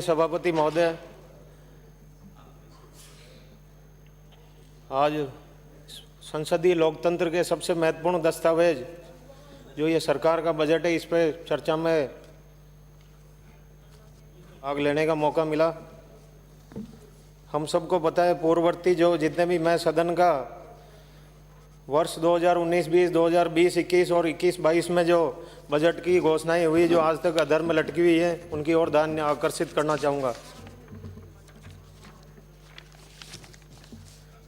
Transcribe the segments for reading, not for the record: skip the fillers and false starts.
सभापति महोदय, आज संसदीय लोकतंत्र के सबसे महत्वपूर्ण दस्तावेज जो ये सरकार का बजट है, इस पर चर्चा में भाग लेने का मौका मिला। हम सबको पता है, पूर्ववर्ती जो जितने भी मैं सदन का वर्ष 2019-20, 2020-21 और 21-22 में जो बजट की घोषणाएं हुई जो आज तक अधर में लटकी हुई है, उनकी ओर ध्यान आकर्षित करना चाहूँगा।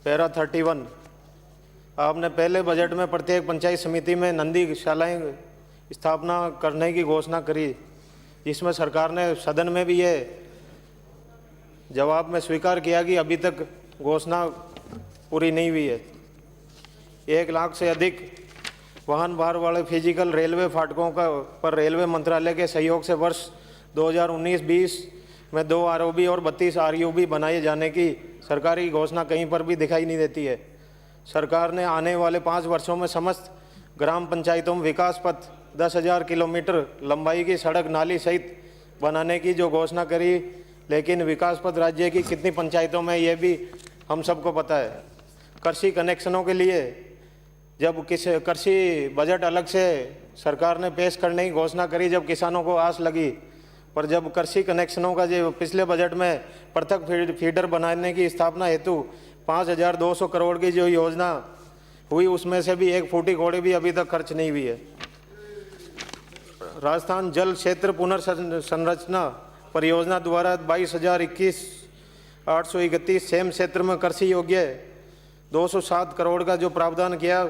पैरा 31, आपने पहले बजट में प्रत्येक पंचायत समिति में नंदी शालाएँ स्थापना करने की घोषणा करी, जिसमें सरकार ने सदन में भी ये जवाब में स्वीकार किया कि अभी तक घोषणा पूरी नहीं हुई है। 1 लाख से अधिक वाहन भार वाले फिजिकल रेलवे फाटकों का पर रेलवे मंत्रालय के सहयोग से वर्ष 2019-20 में 2 आरओबी और 32 आरयूबी बनाए जाने की सरकारी घोषणा कहीं पर भी दिखाई नहीं देती है। सरकार ने आने वाले 5 वर्षों में समस्त ग्राम पंचायतों में विकास पथ 10,000 किलोमीटर लंबाई की सड़क नाली सहित बनाने की जो घोषणा करी, लेकिन विकास पथ राज्य की कितनी पंचायतों में ये भी हम सबको पता है। कृषि कनेक्शनों के लिए जब कृषि बजट अलग से सरकार ने पेश करने की घोषणा करी, जब किसानों को आस लगी, पर जब कृषि कनेक्शनों का जो पिछले बजट में पृथक फीडर बनाने की स्थापना हेतु 5,200 करोड़ की जो योजना हुई, उसमें से भी 1 फूटी कौड़ी भी अभी तक खर्च नहीं हुई है। राजस्थान जल क्षेत्र पुनर्संरचना परियोजना द्वारा 22,021,831 सेम क्षेत्र में कृषि योग्य 207 करोड़ का जो प्रावधान किया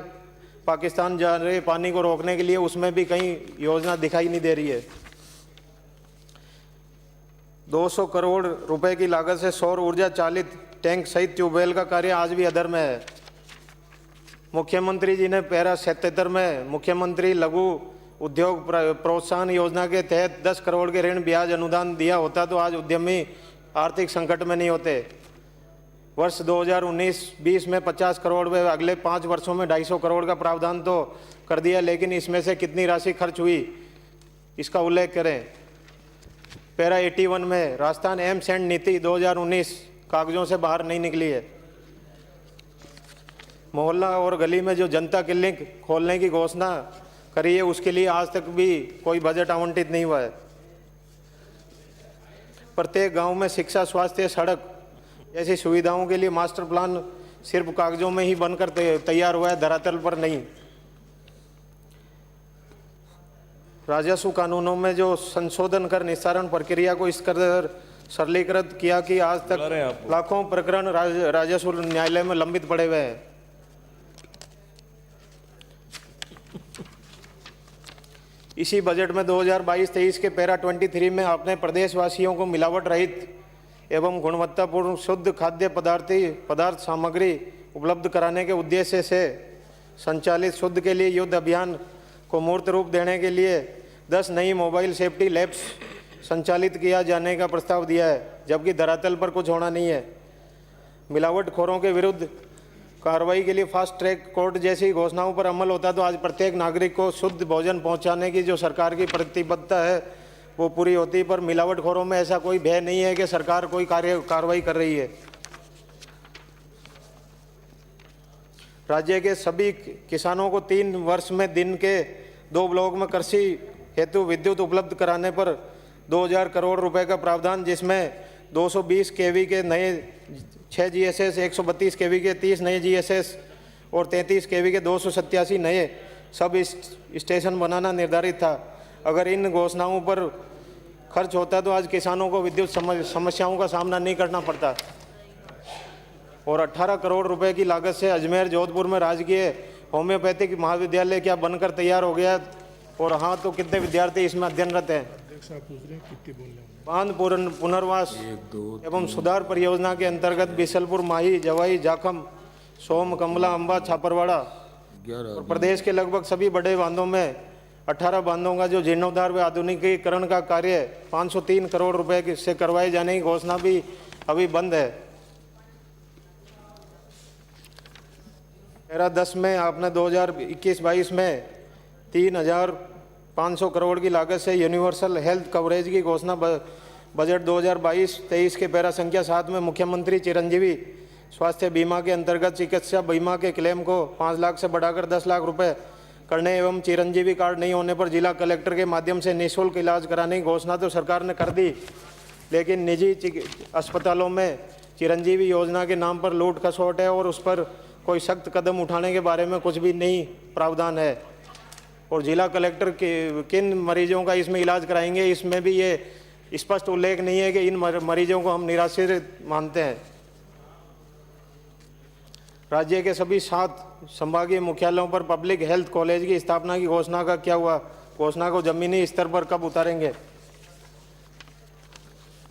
पाकिस्तान जा रहे पानी को रोकने के लिए, उसमें भी कहीं योजना दिखाई नहीं दे रही है। 200 करोड़ रुपए की लागत से सौर ऊर्जा चालित टैंक सहित ट्यूबवेल का कार्य आज भी अधर में है। मुख्यमंत्री जी ने पैरा 77 में मुख्यमंत्री लघु उद्योग प्रोत्साहन योजना के तहत 10 करोड़ के ऋण ब्याज अनुदान दिया होता तो आज उद्यमी आर्थिक संकट में नहीं होते। वर्ष 2019-20 में 50 करोड़ में, अगले 5 वर्षों में 250 करोड़ का प्रावधान तो कर दिया, लेकिन इसमें से कितनी राशि खर्च हुई इसका उल्लेख करें। पैरा 81 में राजस्थान एम्स एंड नीति 2019 कागजों से बाहर नहीं निकली है। मोहल्ला और गली में जो जनता क्लिनिक खोलने की घोषणा करी है, उसके लिए आज तक भी कोई बजट आवंटित नहीं हुआ है। प्रत्येक गांव में शिक्षा, स्वास्थ्य, सड़क ऐसी सुविधाओं के लिए मास्टर प्लान सिर्फ कागजों में ही बनकर तैयार हुआ है, धरातल पर नहीं। राजस्व कानूनों में जो संशोधन कर निस्तारण प्रक्रिया को इस कदर सरलीकृत किया कि आज तक लाखों प्रकरण राजस्व न्यायालय में लंबित पड़े हुए हैं। इसी बजट में 2022-23 के पैरा 23 में आपने प्रदेशवासियों को मिलावट रहित एवं गुणवत्तापूर्ण शुद्ध खाद्य पदार्थ सामग्री उपलब्ध कराने के उद्देश्य से संचालित शुद्ध के लिए युद्ध अभियान को मूर्त रूप देने के लिए 10 नई मोबाइल सेफ्टी लैब्स संचालित किया जाने का प्रस्ताव दिया है, जबकि धरातल पर कुछ होना नहीं है। मिलावटखोरों के विरुद्ध कार्रवाई के लिए फास्ट ट्रैक कोर्ट जैसी घोषणाओं पर अमल होता तो आज प्रत्येक नागरिक को शुद्ध भोजन पहुंचाने की जो सरकार की प्रतिबद्धता है वो पूरी होती, पर मिलावटखोरों में ऐसा कोई भय नहीं है कि सरकार कोई कार्रवाई कर रही है। राज्य के सभी किसानों को 3 वर्ष में दिन के 2 ब्लॉक में कृषि हेतु विद्युत उपलब्ध कराने पर 2,000 करोड़ रुपए का प्रावधान, जिसमें 220 केवी के नए 6 जीएसएस, 132 केवी के 30 नए जीएसएस और 33 केवी के 287 नए सब स्टेशन बनाना निर्धारित था। अगर इन घोषणाओं पर खर्च होता तो आज किसानों को विद्युत समस्याओं का सामना नहीं करना पड़ता। और 18 करोड़ रुपए की लागत से अजमेर जोधपुर में राजकीय होम्योपैथिक महाविद्यालय क्या बनकर तैयार हो गया, और हाँ तो कितने विद्यार्थी इसमें अध्ययनरत हैं। बांध पुनर्वास एवं सुधार परियोजना के अंतर्गत बिसलपुर, माही, जवाई, जाखम, सोम, कमला, अम्बा, छापरवाड़ा और प्रदेश के लगभग सभी बड़े बांधों में 18 बांधों का जो जीर्णोद्धार व आधुनिकीकरण का कार्य 503 करोड़ रुपए से करवाए जाने की घोषणा भी अभी बंद है। पैरा 10 में आपने 2021-22 में 3,500 करोड़ की लागत से यूनिवर्सल हेल्थ कवरेज की घोषणा बजट 2022-23 के पैरा संख्या 7 में मुख्यमंत्री चिरंजीवी स्वास्थ्य बीमा के अंतर्गत चिकित्सा बीमा के क्लेम को 5 लाख से बढ़ाकर 10 लाख रुपए करने एवं चिरंजीवी कार्ड नहीं होने पर जिला कलेक्टर के माध्यम से निःशुल्क इलाज कराने की घोषणा तो सरकार ने कर दी, लेकिन निजी अस्पतालों में चिरंजीवी योजना के नाम पर लूट खसोट है और उस पर कोई सख्त कदम उठाने के बारे में कुछ भी नहीं प्रावधान है। और जिला कलेक्टर किन मरीजों का इसमें इलाज कराएंगे, इसमें भी ये स्पष्ट उल्लेख नहीं है कि इन मरीजों को हम निराश्रित मानते हैं। राज्य के सभी 7 संभागीय मुख्यालयों पर पब्लिक हेल्थ कॉलेज की स्थापना की घोषणा का क्या हुआ? घोषणा को जमीनी स्तर पर कब उतारेंगे?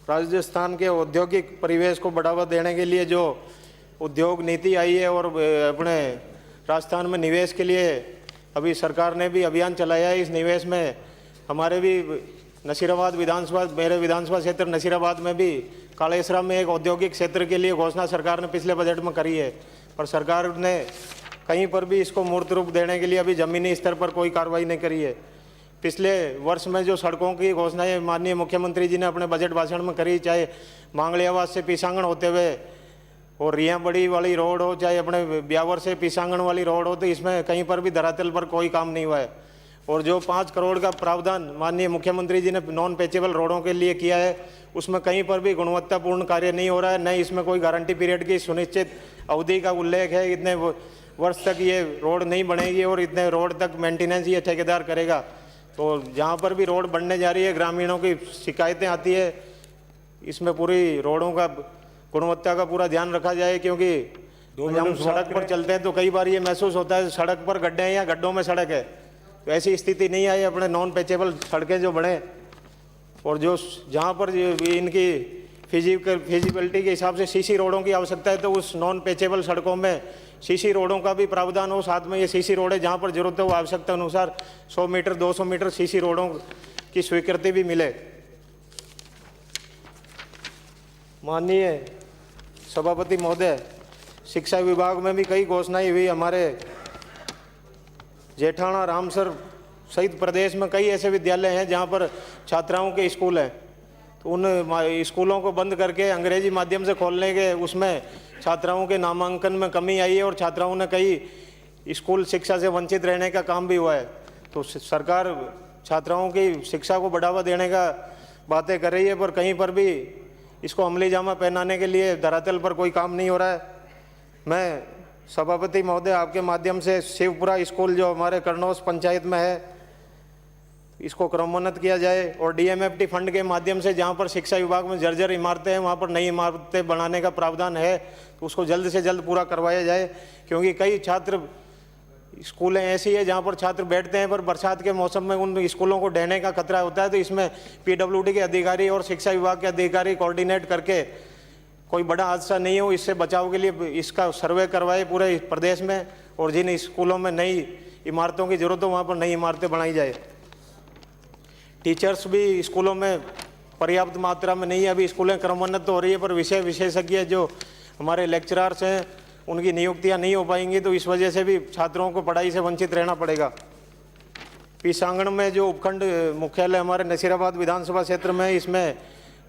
राजस्थान के औद्योगिक परिवेश को बढ़ावा देने के लिए जो उद्योग नीति आई है और अपने राजस्थान में निवेश के लिए अभी सरकार ने भी अभियान चलाया है। इस निवेश में हमारे भी नसीराबाद विधानसभा, मेरे विधानसभा क्षेत्र नसीराबाद में भी कालेसरा में एक औद्योगिक क्षेत्र के लिए घोषणा सरकार ने पिछले बजट में करी है, पर सरकार ने कहीं पर भी इसको मूर्त रूप देने के लिए अभी ज़मीनी स्तर पर कोई कार्रवाई नहीं करी है। पिछले वर्ष में जो सड़कों की घोषणाएं माननीय मुख्यमंत्री जी ने अपने बजट भाषण में करी, चाहे मांगलियावास से पीसांगण होते हुए और रिया बड़ी वाली रोड हो, चाहे अपने ब्यावर से पीसांगण वाली रोड हो, तो इसमें कहीं पर भी धरातल पर कोई काम नहीं हुआ है। और जो 5 करोड़ का प्रावधान माननीय मुख्यमंत्री जी ने नॉन पेचेबल रोडों के लिए किया है, उसमें कहीं पर भी गुणवत्तापूर्ण कार्य नहीं हो रहा है, न इसमें कोई गारंटी पीरियड की सुनिश्चित अवधि का उल्लेख है। इतने वर्ष तक ये रोड नहीं बनेगी और इतने रोड तक मेंटेनेंस ये ठेकेदार करेगा। तो जहाँ पर भी रोड बनने जा रही है, ग्रामीणों की शिकायतें आती है, इसमें पूरी रोडों का गुणवत्ता का पूरा ध्यान रखा जाए, क्योंकि हम सड़क पर चलते हैं तो कई बार ये महसूस होता है सड़क पर गड्ढे हैं या गड्ढों में सड़क है। तो ऐसी स्थिति नहीं आई, अपने नॉन पेचेबल सड़कें जो बने और जो जहाँ पर इनकी फिजिबिलिटी के हिसाब से सीसी रोडों की आवश्यकता है, तो उस नॉन पेचेबल सड़कों में सीसी रोडों का भी प्रावधान हो। साथ में ये सीसी रोडें जहाँ पर जरूरत हो आवश्यकता अनुसार 100 मीटर 200 मीटर सीसी रोडों की स्वीकृति भी मिले। माननीय सभापति महोदय, शिक्षा विभाग में भी कई घोषणाएं हुई। हमारे जेठाना, रामसर सहित प्रदेश में कई ऐसे विद्यालय हैं जहां पर छात्राओं के स्कूल हैं, तो उन स्कूलों को बंद करके अंग्रेजी माध्यम से खोलने के उसमें छात्राओं के नामांकन में कमी आई है और छात्राओं ने कई स्कूल शिक्षा से वंचित रहने का काम भी हुआ है। तो सरकार छात्राओं की शिक्षा को बढ़ावा देने का बातें कर रही है, पर कहीं पर भी इसको अमली जामा पहनाने के लिए धरातल पर कोई काम नहीं हो रहा है। मैं सभापति महोदय आपके माध्यम से शिवपुरा स्कूल जो हमारे करनौस पंचायत में है, इसको क्रमोन्नत किया जाए और डीएमएफटी फंड के माध्यम से जहां पर शिक्षा विभाग में जर्जर इमारतें हैं वहां पर नई इमारतें बनाने का प्रावधान है, तो उसको जल्द से जल्द पूरा करवाया जाए। क्योंकि कई छात्र स्कूलें ऐसी है जहां पर छात्र बैठते हैं पर बरसात के मौसम में उन स्कूलों को ढहने का खतरा होता है। तो इसमें पीडब्ल्यूडी के अधिकारी और शिक्षा विभाग के अधिकारी कोऑर्डिनेट करके कोई बड़ा हादसा नहीं हो, इससे बचाव के लिए इसका सर्वे करवाए पूरे प्रदेश में, और जिन स्कूलों में नई इमारतों की जरूरत हो वहाँ पर नई इमारतें बनाई जाए। टीचर्स भी स्कूलों में पर्याप्त मात्रा में नहीं है, अभी स्कूलें क्रमोन्नत तो हो रही है पर विषय विशेषज्ञ जो हमारे लेक्चरर्स हैं उनकी नियुक्तियां नहीं हो पाएंगी, तो इस वजह से भी छात्रों को पढ़ाई से वंचित रहना पड़ेगा। पीसांगण में जो उपखंड मुख्यालय हमारे नसीराबाद विधानसभा क्षेत्र में, इसमें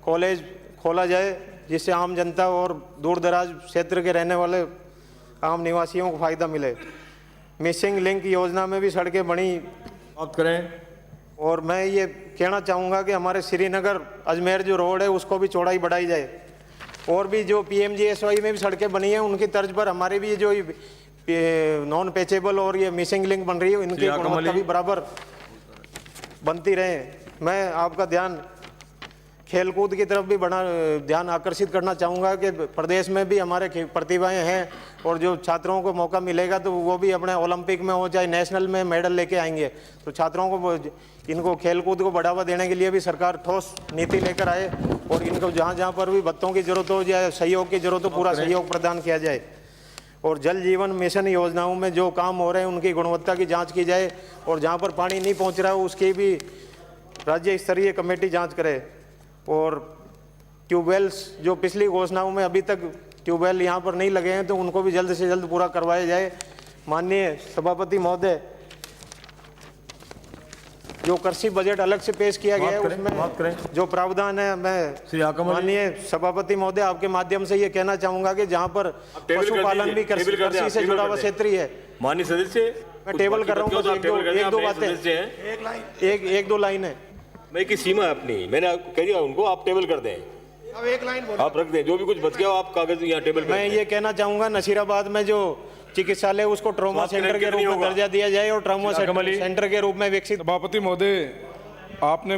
कॉलेज खोला जाए जिससे आम जनता और दूर दराज क्षेत्र के रहने वाले आम निवासियों को फायदा मिले। मिसिंग लिंक योजना में भी सड़कें बनी बात करें। और मैं ये कहना चाहूँगा कि हमारे श्रीनगर अजमेर जो रोड है उसको भी चौड़ाई बढ़ाई जाए, और भी जो पीएमजीएसवाई में भी सड़कें बनी हैं उनकी तर्ज पर हमारे भी जो नॉन पेचेबल और ये मिसिंग लिंक बन रही है इनकी गुणवत्ता भी बराबर बनती रहे। मैं आपका ध्यान खेलकूद की तरफ भी बड़ा ध्यान आकर्षित करना चाहूँगा कि प्रदेश में भी हमारे प्रतिभाएं हैं और जो छात्रों को मौका मिलेगा तो वो भी अपने ओलंपिक में हो चाहे नेशनल में मेडल लेके आएंगे। तो छात्रों को इनको खेलकूद को बढ़ावा देने के लिए भी सरकार ठोस नीति लेकर आए और इनको जहाँ जहाँ पर भी भत्तों की जरूरत हो या सहयोग की जरूरत हो पूरा सहयोग प्रदान किया जाए। और जल जीवन मिशन योजनाओं में जो काम हो रहे हैं उनकी गुणवत्ता की जाँच की जाए, और जहाँ पर पानी नहीं पहुँच रहा हो उसकी भी राज्य स्तरीय कमेटी जाँच करे। और ट्यूबवेल्स जो पिछली घोषणाओं में अभी तक ट्यूबवेल यहाँ पर नहीं लगे हैं तो उनको भी जल्द से जल्द पूरा करवाया जाए। माननीय सभापति महोदय, जो कृषि बजट अलग से पेश किया गया है बात करें। उसमें जो प्रावधान है, श्री मैं आकमल जी। माननीय सभापति महोदय आपके माध्यम से ये कहना चाहूंगा कि जहाँ पर टेबल कर पशुपालन दीजिए, भी टेबल कर कृषि दीजिए, से टेबल जुड़ा कर हुआ दीजिए। क्षेत्र ही है। माननीय सदस्य, मैं टेबल कर रहा हूँ, बस एक दो बातें, एक दो लाइन है। मैं की सीमा है अपनी, मैंने कह दिया उनको आप टेबल कर दें, अब एक लाइन बोलो। आप रख दें, जो भी कुछ बच गया हो आप कागज यहाँ टेबल कर मैं दें। ये कहना चाहूंगा नसीराबाद में जो चिकित्सालय उसको ट्रॉमा स्वास्थ्य सेंटर के केंद्र रूप नहीं में होगा। दर्जा दिया जाए और ट्रॉमा श्री आकमल जी। सेंटर के रूप में विकसित। सभापति महोदय, आपने